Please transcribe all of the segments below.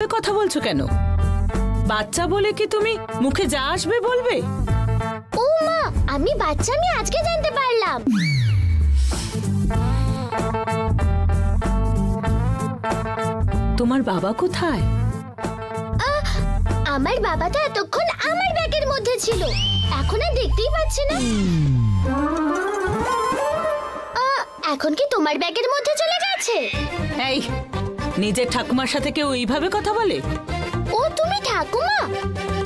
কথা বলছো কেন? বাচ্চা বলে কি তুমি মুখে যা আসবে বলবে? ও মা, আমি বাচ্চা, আমি আজকে জানতে পারলাম। তোমার বাবা কোথায়? আমার বাবা তো এতক্ষণ আমার ব্যাগের মধ্যে ছিল, এখন আর দেখতেই পাচ্ছি না। এখন কি তোমার ব্যাগের মধ্যে চলে গেছে? এই, নিজের ঠাকুমার সাথে কেউ এইভাবে কথা বলে? ও তুমি ঠাকুমা?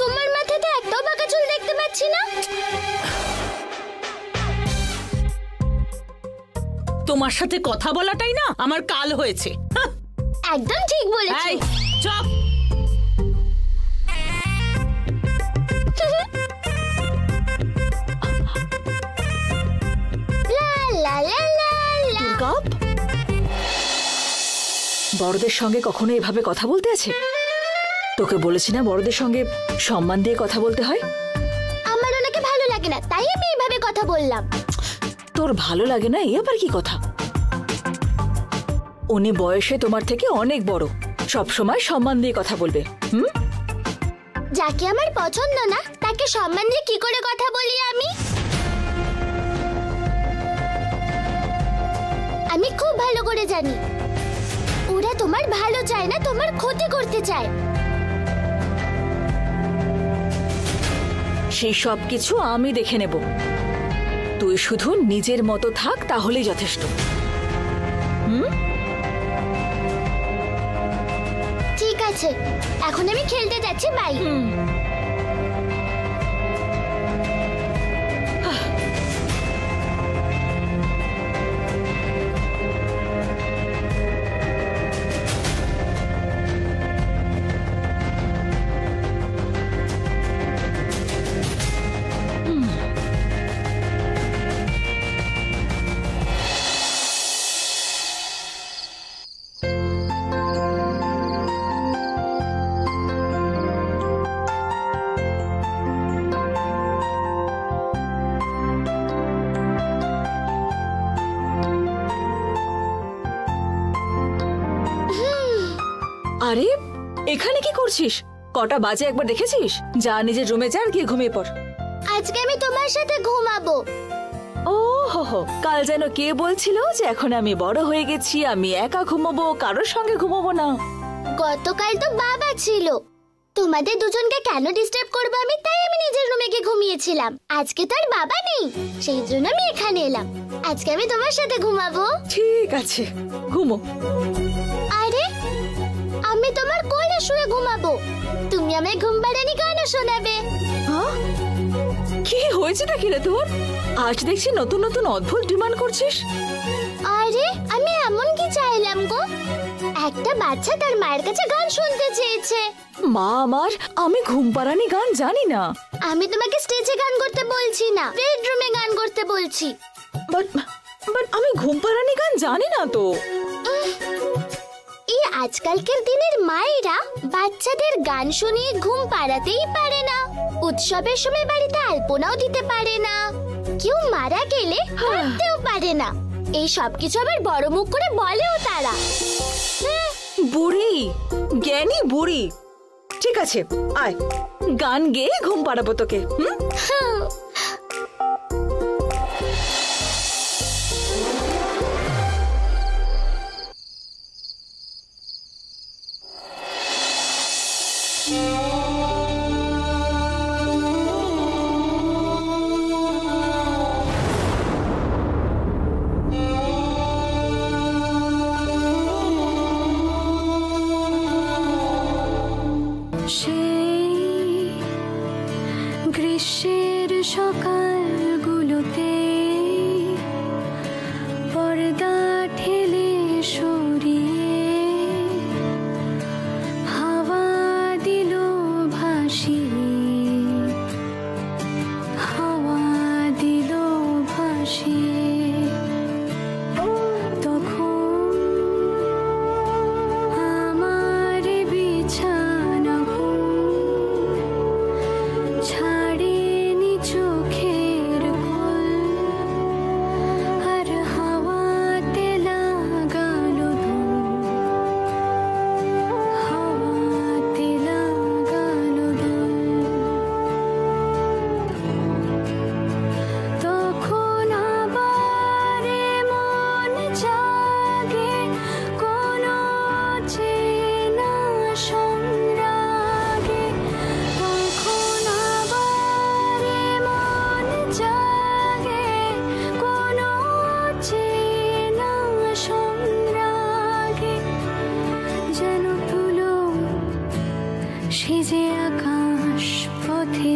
তোমার মাথাতে একটাও বাঁকা চুল দেখতে পাচ্ছি না। তোমার সাথে কথা বলাটাই না আমার কাল হয়েছে। একদম ঠিক বলেছো। এই চুপ। বড়দের সঙ্গে কখনো এভাবে কথা বলতে আছে? তোকে বলেছি না বড়দের সঙ্গে সম্মান দিয়ে কথা বলতে হয়। আমার ওনাকে ভালো লাগে না, তাই আমি এইভাবে কথা বললাম। তোর ভালো লাগে না এই আবার কি কথা? উনি বয়সে তোমার থেকে অনেক বড়, সব সময় সম্মান দিয়ে কথা বলবে। যাকে আমার পছন্দ না তাকে সম্মান দিয়ে কি করে কথা বলি আমি? আমি খুব ভালো করে জানি ওরা তোমার ভালো চায় না, তোমার ক্ষতি করতে চায়। সেই সব কিছু আমি দেখে নেব, তুই শুধু নিজের মতো থাক, তাহলেই যথেষ্ট। ঠিক আছে, এখন আমি খেলতে যাচ্ছি, বাই। আরে এখানে কি করছিস? কটা বাজে একবার দেখেছিস? যা নিজের রুমে যা, আর গিয়ে ঘুমিয়ে পড়। আজকে আমি তোমার সাথে ঘুমাবো। ও হো, কাল যেন কে বলছিল যে এখন আমি বড় হয়ে গেছি, আমি একা ঘুমাবো, কারোর সঙ্গে ঘুমাবো না। গতকাল তো বাবা ছিল, তোমাদের দুজনকে কেন ডিস্টার্ব করবো আমি, তাই আমি নিজের রুমে গিয়ে ঘুমিয়েছিলাম। আজকে তো আর বাবা নেই, সেই জন্য আমি এখানে এলাম। আজকে আমি তোমার সাথে ঘুমাবো। ঠিক আছে, ঘুমো। আরে আমি তোমার কোলে শুয়ে ঘুমাবো, তুমি আমায় ঘুম পাড়ানি গানও শোনাবে। কি হয়েছে নাকি রে তোর? আজ দেখছি নতুন নতুন অদ্ভুত ডিমান্ড করছিস। আরে আমি এমন কি চাইলাম গো? একটা বাচ্চা তার মায়ের কাছে গান শুনতে চেয়েছে। মা আমার, আমি ঘুম পাড়ানি গান জানি না। আমি তোমাকে স্টেজে গান করতে বলছি না, বেডরুমে গান করতে বলছি। বাট আমি ঘুম পাড়ানি গান জানি না তো। এই আজকালকার দিনের মায়েরা বাচ্চাদের গান শুনিয়ে ঘুম পাড়াতেই পারে না, উৎসবের সময় বাড়িতে আলপনাও দিতে পারে না, কেউ মারা গেলে কাঁদতেও পারে না। এই সব কিছু আবার বড় মুখ করে বলেও তারা। বুড়ি, জ্ঞানী বুড়ি। ঠিক আছে, আয় গান গেয়ে ঘুম পাড়াবো তোকে। গ্রীষ্মের সকালগুলোতে পর্দা ঠেলে সরিয়ে হাওয়া দিল সেজে আকাশ পথে